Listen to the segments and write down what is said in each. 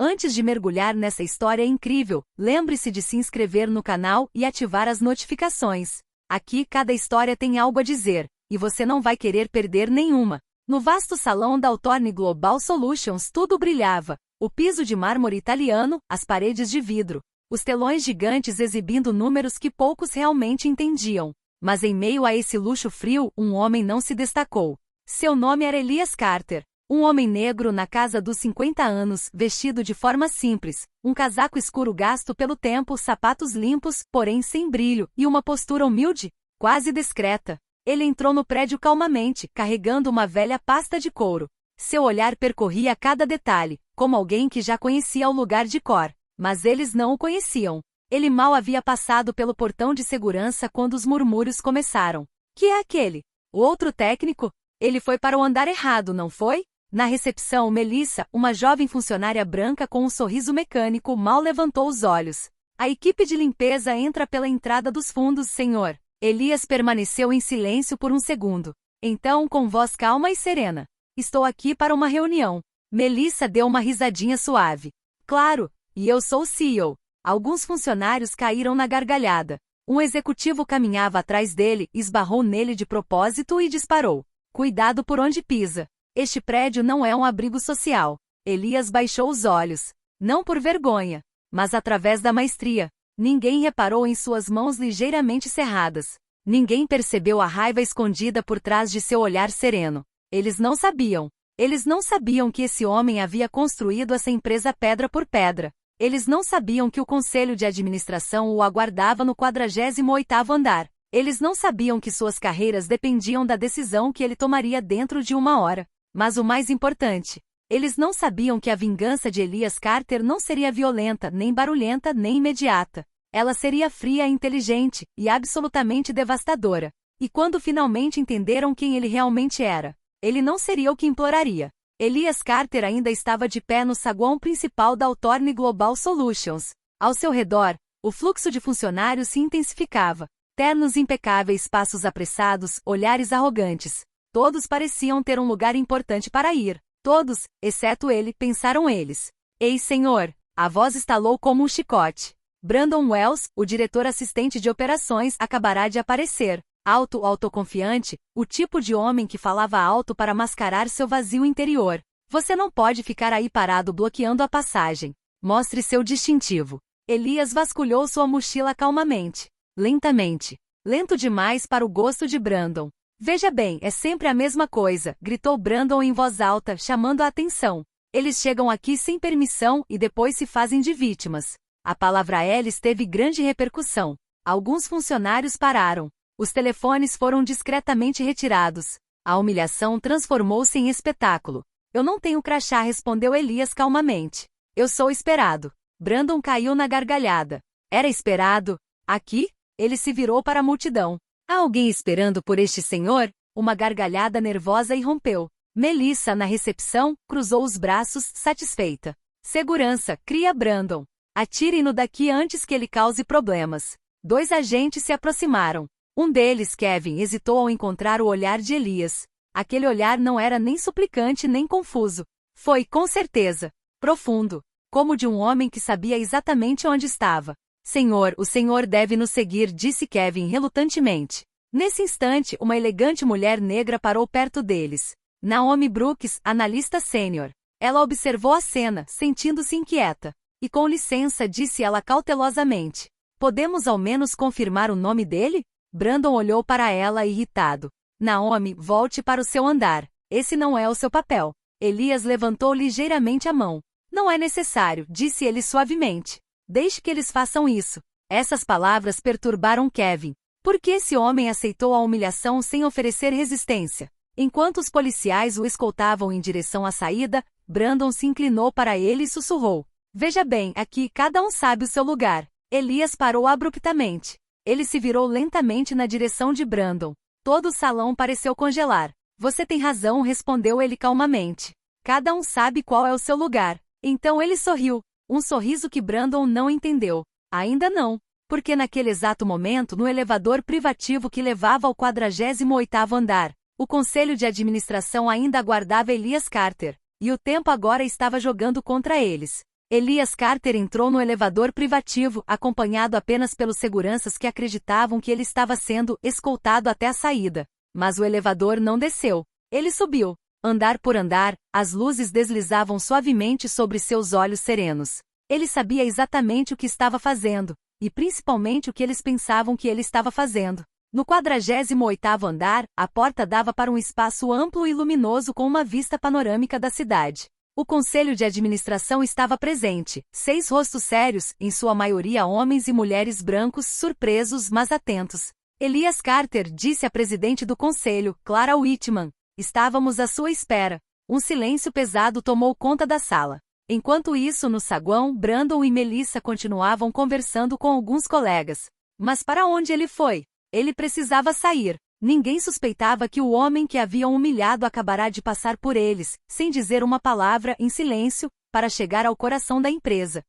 Antes de mergulhar nessa história incrível, lembre-se de se inscrever no canal e ativar as notificações. Aqui cada história tem algo a dizer, e você não vai querer perder nenhuma. No vasto salão da Altorne Global Solutions tudo brilhava. O piso de mármore italiano, as paredes de vidro. Os telões gigantes exibindo números que poucos realmente entendiam. Mas em meio a esse luxo frio, um homem não se destacou. Seu nome era Elias Carter. Um homem negro na casa dos 50 anos, vestido de forma simples, um casaco escuro gasto pelo tempo, sapatos limpos, porém sem brilho, e uma postura humilde, quase discreta. Ele entrou no prédio calmamente, carregando uma velha pasta de couro. Seu olhar percorria cada detalhe, como alguém que já conhecia o lugar de cor. Mas eles não o conheciam. Ele mal havia passado pelo portão de segurança quando os murmúrios começaram. Que é aquele? O outro técnico? Ele foi para o andar errado, não foi? Na recepção, Melissa, uma jovem funcionária branca com um sorriso mecânico, mal levantou os olhos. A equipe de limpeza entra pela entrada dos fundos, senhor. Elias permaneceu em silêncio por um segundo. Então, com voz calma e serena. Estou aqui para uma reunião. Melissa deu uma risadinha suave. Claro, e eu sou o CEO. Alguns funcionários caíram na gargalhada. Um executivo caminhava atrás dele, esbarrou nele de propósito e disparou. Cuidado por onde pisa. Este prédio não é um abrigo social. Elias baixou os olhos. Não por vergonha, mas através da maestria. Ninguém reparou em suas mãos ligeiramente cerradas. Ninguém percebeu a raiva escondida por trás de seu olhar sereno. Eles não sabiam. Eles não sabiam que esse homem havia construído essa empresa pedra por pedra. Eles não sabiam que o conselho de administração o aguardava no 48º andar. Eles não sabiam que suas carreiras dependiam da decisão que ele tomaria dentro de uma hora. Mas o mais importante, eles não sabiam que a vingança de Elias Carter não seria violenta, nem barulhenta, nem imediata. Ela seria fria, inteligente e absolutamente devastadora. E quando finalmente entenderam quem ele realmente era, ele não seria o que imploraria. Elias Carter ainda estava de pé no saguão principal da Altorne Global Solutions. Ao seu redor, o fluxo de funcionários se intensificava. Ternos impecáveis, passos apressados, olhares arrogantes. Todos pareciam ter um lugar importante para ir. Todos, exceto ele, pensaram eles. Ei, senhor! A voz estalou como um chicote. Brandon Wells, o diretor assistente de operações, acabará de aparecer. Alto, autoconfiante, o tipo de homem que falava alto para mascarar seu vazio interior. Você não pode ficar aí parado bloqueando a passagem. Mostre seu distintivo. Elias vasculhou sua mochila calmamente. Lentamente. Lento demais para o gosto de Brandon. Veja bem, é sempre a mesma coisa, gritou Brandon em voz alta, chamando a atenção. Eles chegam aqui sem permissão e depois se fazem de vítimas. A palavra Ellis teve grande repercussão. Alguns funcionários pararam. Os telefones foram discretamente retirados. A humilhação transformou-se em espetáculo. Eu não tenho crachá, respondeu Elias calmamente. Eu sou esperado. Brandon caiu na gargalhada. Era esperado? Aqui? Ele se virou para a multidão. Há alguém esperando por este senhor? Uma gargalhada nervosa irrompeu. Melissa, na recepção, cruzou os braços, satisfeita. Segurança, cria Brandon. Atirem-no daqui antes que ele cause problemas. 2 agentes se aproximaram. Um deles, Kevin, hesitou ao encontrar o olhar de Elias. Aquele olhar não era nem suplicante nem confuso. Foi, com certeza, profundo. Como de um homem que sabia exatamente onde estava. Senhor, o senhor deve nos seguir, disse Kevin relutantemente. Nesse instante, uma elegante mulher negra parou perto deles. Naomi Brooks, analista sênior. Ela observou a cena, sentindo-se inquieta. E com licença, disse ela cautelosamente. Podemos ao menos confirmar o nome dele? Brandon olhou para ela irritado. Naomi, volte para o seu andar. Esse não é o seu papel. Elias levantou ligeiramente a mão. Não é necessário, disse ele suavemente. Deixe que eles façam isso. Essas palavras perturbaram Kevin. Por que esse homem aceitou a humilhação sem oferecer resistência? Enquanto os policiais o escoltavam em direção à saída, Brandon se inclinou para ele e sussurrou. Veja bem, aqui cada um sabe o seu lugar. Elias parou abruptamente. Ele se virou lentamente na direção de Brandon. Todo o salão pareceu congelar. Você tem razão, respondeu ele calmamente. Cada um sabe qual é o seu lugar. Então ele sorriu. Um sorriso que Brandon não entendeu. Ainda não. Porque naquele exato momento, no elevador privativo que levava ao 48º andar, o conselho de administração ainda aguardava Elias Carter. E o tempo agora estava jogando contra eles. Elias Carter entrou no elevador privativo, acompanhado apenas pelos seguranças que acreditavam que ele estava sendo escoltado até a saída. Mas o elevador não desceu. Ele subiu. Andar por andar, as luzes deslizavam suavemente sobre seus olhos serenos. Ele sabia exatamente o que estava fazendo, e principalmente o que eles pensavam que ele estava fazendo. No 48º andar, a porta dava para um espaço amplo e luminoso com uma vista panorâmica da cidade. O conselho de administração estava presente, 6 rostos sérios, em sua maioria homens e mulheres brancos, surpresos mas atentos. Elias Carter disse à presidente do conselho, Clara Whitman. Estávamos à sua espera. Um silêncio pesado tomou conta da sala. Enquanto isso, no saguão, Brandon e Melissa continuavam conversando com alguns colegas. Mas para onde ele foi? Ele precisava sair. Ninguém suspeitava que o homem que haviam humilhado acabará de passar por eles, sem dizer uma palavra, em silêncio, para chegar ao coração da empresa.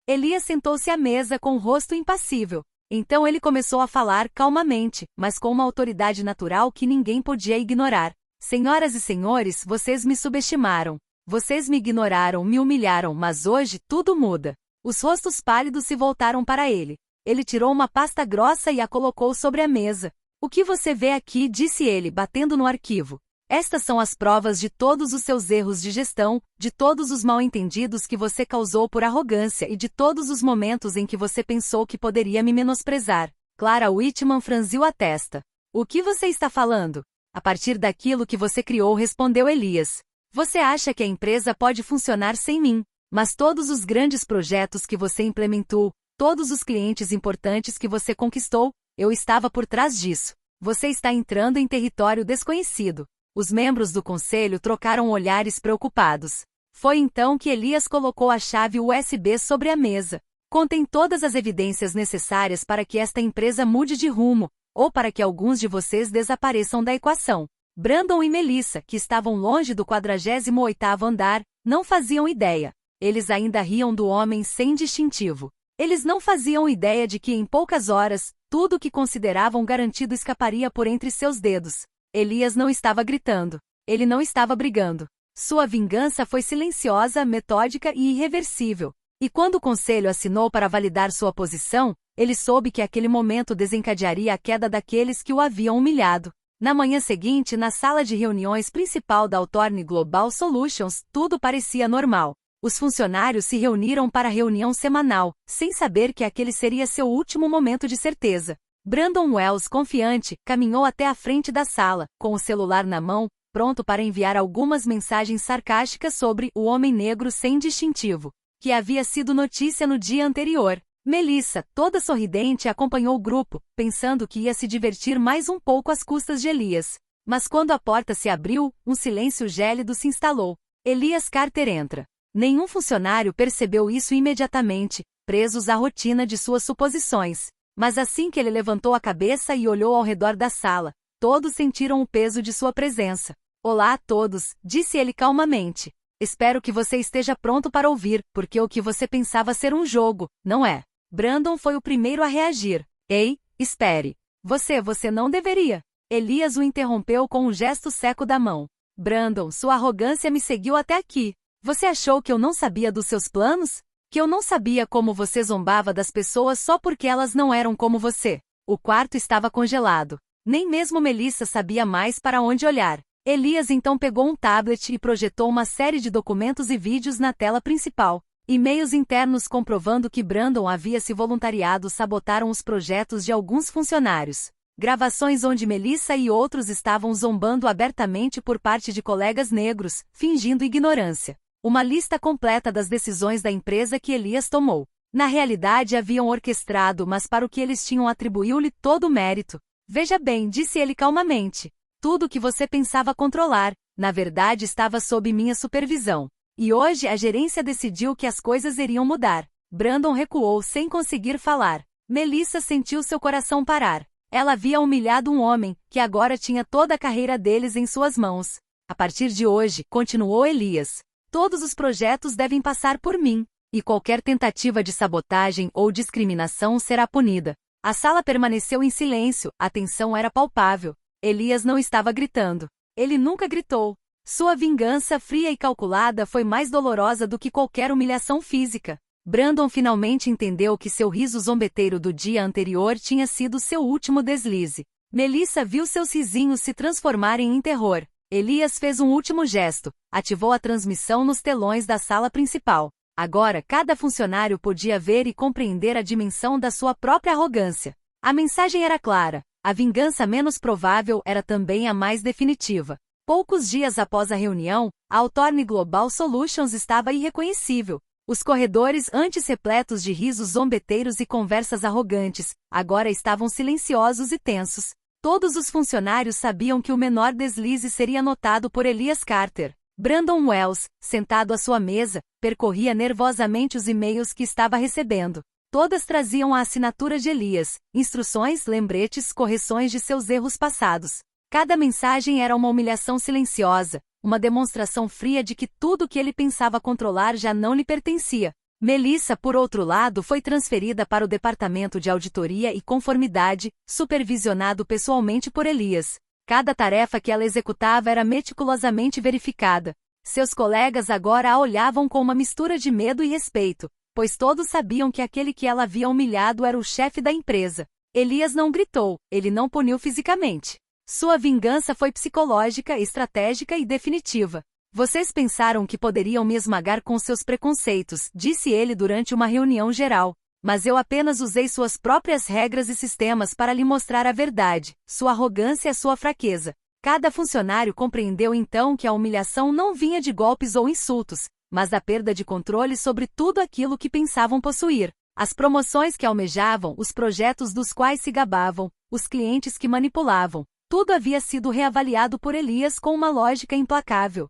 Elias sentou-se à mesa com o rosto impassível. Então ele começou a falar calmamente, mas com uma autoridade natural que ninguém podia ignorar. Senhoras e senhores, vocês me subestimaram. Vocês me ignoraram, me humilharam, mas hoje tudo muda. Os rostos pálidos se voltaram para ele. Ele tirou uma pasta grossa e a colocou sobre a mesa. O que você vê aqui, disse ele, batendo no arquivo. Estas são as provas de todos os seus erros de gestão, de todos os mal-entendidos que você causou por arrogância e de todos os momentos em que você pensou que poderia me menosprezar. Clara Whitman franziu a testa. O que você está falando? A partir daquilo que você criou, respondeu Elias. Você acha que a empresa pode funcionar sem mim, mas todos os grandes projetos que você implementou, todos os clientes importantes que você conquistou, eu estava por trás disso. Você está entrando em território desconhecido. Os membros do conselho trocaram olhares preocupados. Foi então que Elias colocou a chave USB sobre a mesa. Contém todas as evidências necessárias para que esta empresa mude de rumo, ou para que alguns de vocês desapareçam da equação. Brandon e Melissa, que estavam longe do 48º andar, não faziam ideia. Eles ainda riam do homem sem distintivo. Eles não faziam ideia de que em poucas horas, tudo o que consideravam garantido escaparia por entre seus dedos. Elias não estava gritando. Ele não estava brigando. Sua vingança foi silenciosa, metódica e irreversível. E quando o conselho assinou para validar sua posição, ele soube que aquele momento desencadearia a queda daqueles que o haviam humilhado. Na manhã seguinte, na sala de reuniões principal da Hawthorne Global Solutions, tudo parecia normal. Os funcionários se reuniram para a reunião semanal, sem saber que aquele seria seu último momento de certeza. Brandon Wells, confiante, caminhou até a frente da sala, com o celular na mão, pronto para enviar algumas mensagens sarcásticas sobre o homem negro sem distintivo, que havia sido notícia no dia anterior. Melissa, toda sorridente, acompanhou o grupo, pensando que ia se divertir mais um pouco às custas de Elias. Mas quando a porta se abriu, um silêncio gélido se instalou. Elias Carter entra. Nenhum funcionário percebeu isso imediatamente, presos à rotina de suas suposições. Mas assim que ele levantou a cabeça e olhou ao redor da sala, todos sentiram o peso de sua presença. Olá a todos, disse ele calmamente. Espero que você esteja pronto para ouvir, porque o que você pensava ser um jogo, não é? Brandon foi o primeiro a reagir. Ei, espere. Você não deveria. Elias o interrompeu com um gesto seco da mão. Brandon, sua arrogância me seguiu até aqui. Você achou que eu não sabia dos seus planos? Que eu não sabia como você zombava das pessoas só porque elas não eram como você? O quarto estava congelado. Nem mesmo Melissa sabia mais para onde olhar. Elias então pegou um tablet e projetou uma série de documentos e vídeos na tela principal. E-mails internos comprovando que Brandon havia se voluntariado sabotaram os projetos de alguns funcionários. Gravações onde Melissa e outros estavam zombando abertamente por parte de colegas negros, fingindo ignorância. Uma lista completa das decisões da empresa que Elias tomou. Na realidade haviam orquestrado, mas para o que eles tinham atribuiu-lhe todo o mérito. Veja bem, disse ele calmamente. Tudo o que você pensava controlar, na verdade estava sob minha supervisão. E hoje a gerência decidiu que as coisas iriam mudar. Brandon recuou sem conseguir falar. Melissa sentiu seu coração parar. Ela havia humilhado um homem, que agora tinha toda a carreira deles em suas mãos. A partir de hoje, continuou Elias, todos os projetos devem passar por mim, e qualquer tentativa de sabotagem ou discriminação será punida. A sala permaneceu em silêncio, a tensão era palpável. Elias não estava gritando. Ele nunca gritou. Sua vingança fria e calculada foi mais dolorosa do que qualquer humilhação física. Brandon finalmente entendeu que seu riso zombeteiro do dia anterior tinha sido seu último deslize. Melissa viu seus risinhos se transformarem em terror. Elias fez um último gesto, ativou a transmissão nos telões da sala principal. Agora, cada funcionário podia ver e compreender a dimensão da sua própria arrogância. A mensagem era clara: a vingança menos provável era também a mais definitiva. Poucos dias após a reunião, a Hawthorne Global Solutions estava irreconhecível. Os corredores antes repletos de risos zombeteiros e conversas arrogantes, agora estavam silenciosos e tensos. Todos os funcionários sabiam que o menor deslize seria notado por Elias Carter. Brandon Wells, sentado à sua mesa, percorria nervosamente os e-mails que estava recebendo. Todas traziam a assinatura de Elias, instruções, lembretes, correções de seus erros passados. Cada mensagem era uma humilhação silenciosa, uma demonstração fria de que tudo o que ele pensava controlar já não lhe pertencia. Melissa, por outro lado, foi transferida para o Departamento de Auditoria e Conformidade, supervisionado pessoalmente por Elias. Cada tarefa que ela executava era meticulosamente verificada. Seus colegas agora a olhavam com uma mistura de medo e respeito, pois todos sabiam que aquele que ela havia humilhado era o chefe da empresa. Elias não gritou, ele não puniu fisicamente. Sua vingança foi psicológica, estratégica e definitiva. Vocês pensaram que poderiam me esmagar com seus preconceitos, disse ele durante uma reunião geral. Mas eu apenas usei suas próprias regras e sistemas para lhe mostrar a verdade, sua arrogância e sua fraqueza. Cada funcionário compreendeu então que a humilhação não vinha de golpes ou insultos, mas da perda de controle sobre tudo aquilo que pensavam possuir. As promoções que almejavam, os projetos dos quais se gabavam, os clientes que manipulavam, tudo havia sido reavaliado por Elias com uma lógica implacável.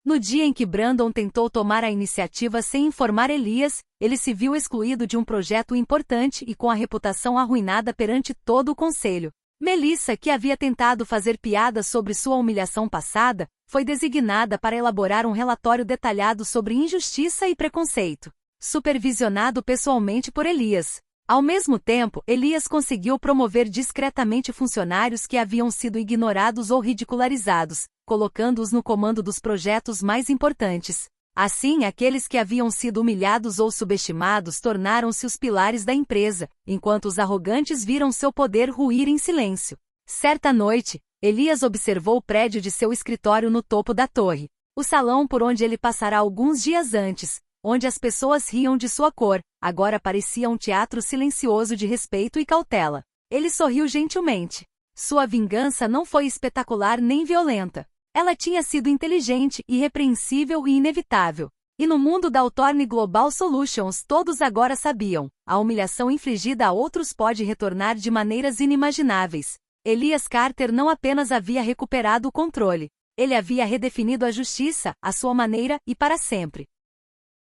No dia em que Brandon tentou tomar a iniciativa sem informar Elias, ele se viu excluído de um projeto importante e com a reputação arruinada perante todo o conselho. Melissa, que havia tentado fazer piadas sobre sua humilhação passada, foi designada para elaborar um relatório detalhado sobre injustiça e preconceito, supervisionado pessoalmente por Elias. Ao mesmo tempo, Elias conseguiu promover discretamente funcionários que haviam sido ignorados ou ridicularizados, colocando-os no comando dos projetos mais importantes. Assim, aqueles que haviam sido humilhados ou subestimados tornaram-se os pilares da empresa, enquanto os arrogantes viram seu poder ruir em silêncio. Certa noite, Elias observou o prédio de seu escritório no topo da torre. O salão por onde ele passara alguns dias antes, onde as pessoas riam de sua cor, agora parecia um teatro silencioso de respeito e cautela. Ele sorriu gentilmente. Sua vingança não foi espetacular nem violenta. Ela tinha sido inteligente, irrepreensível e inevitável. E no mundo da Hawthorne Global Solutions todos agora sabiam, a humilhação infligida a outros pode retornar de maneiras inimagináveis. Elias Carter não apenas havia recuperado o controle, ele havia redefinido a justiça, à sua maneira e para sempre.